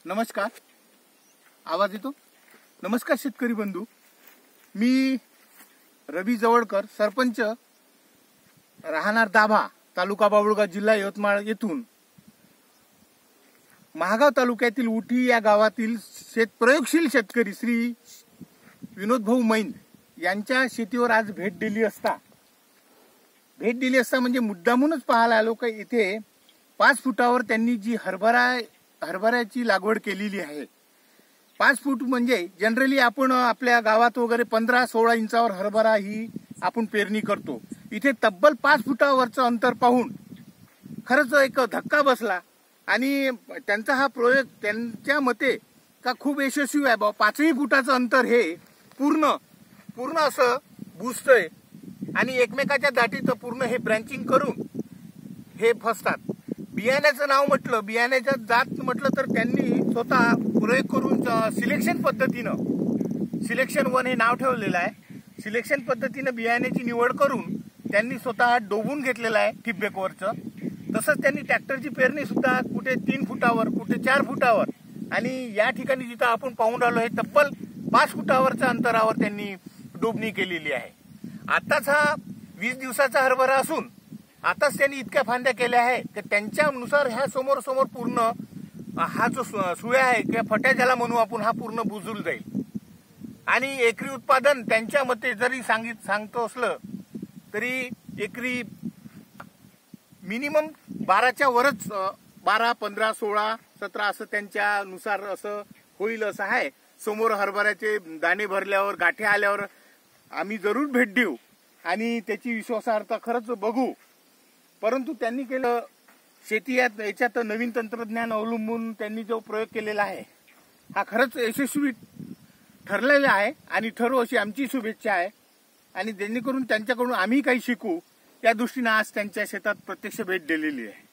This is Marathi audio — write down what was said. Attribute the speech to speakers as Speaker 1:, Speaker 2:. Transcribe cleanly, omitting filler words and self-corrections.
Speaker 1: नमस्कार, आवाज येतो? नमस्कार शेतकरी बंधू, मी रवी जवळकर, सरपंच, राहणार दाभा, तालुका बाभुळगाव, जिल्हा यवतमाळ येथून महागाव तालुक्यातील उठी या गावातील प्रयोगशील शेतकरी श्री विनोद भाऊ मैन यांच्या शेतीवर आज भेट दिली असता म्हणजे मुद्दामूनच पाहायला आलो की इथे 5 फुटावर त्यांनी जी हरभऱ्याची लागवड केलेली आहे. 5 फूट म्हणजे जनरली आपण आपल्या गावात वगैरे 15-16 इंचावर हरभरा ही आपण पेरणी करतो. इथे तब्बल 5 फुटावरचं अंतर पाहून खरंच एक धक्का बसला आणि त्यांचा हा प्रयोग त्यांच्या मते का खूप यशस्वी आहे. 5ही फुटाचं अंतर हे पूर्ण असं बुजतंय आणि एकमेकाच्या दाटीत पूर्ण हे ब्रँचिंग करून हे फसतात. बियाण्याचं नाव म्हटलं, बियाण्याच्या जात म्हटलं तर त्यांनी स्वतः प्रयोग करून सिलेक्शन 1 हे नाव ठेवलेलं आहे. सिलेक्शन पद्धतीनं बियाण्याची निवड करून त्यांनी स्वतः डोबून घेतलेलं आहे ठिबकवरचं. तसंच त्यांनी ट्रॅक्टरची पेरणी सुद्धा कुठे 3 फुटावर, कुठे 4 फुटावर आणि या ठिकाणी जिथं आपण पाहून राहिलो हे तब्बल 5 फुटावरच्या अंतरावर त्यांनी डोबणी केलेली आहे. आताच हा 20 दिवसाचा हरभरा असून आताच त्यांनी इतक्या फांद्या केल्या आहे की त्यांच्यानुसार ह्या समोर पूर्ण हा जो सुळ्या आहे किंवा फट्या ज्याला म्हणू आपण, हा पूर्ण बुजून जाईल. आणि एकरी उत्पादन त्यांच्या मते जरी सांगतो असलं तरी एकरी मिनिमम 12च्या वरच 12, 15, 16, 17 असं त्यांच्यानुसार असं होईल असं आहे. समोर हरभऱ्याचे दाणे भरल्यावर, गाठी आल्यावर आम्ही जरूर भेट देऊ आणि त्याची विश्वासार्हता खरंच बघू. परंतु त्यांनी केलं शेती याच्यात नवीन तंत्रज्ञान अवलंबून त्यांनी जो प्रयोग केलेला आहे हा खरंच यशस्वी ठरलेला आहे आणि ठरो अशी आमची शुभेच्छा आहे. आणि जेणेकरून त्यांच्याकडून आम्ही काही शिकू त्या दृष्टीने आज त्यांच्या शेतात प्रत्यक्ष भेट दिलेली आहे.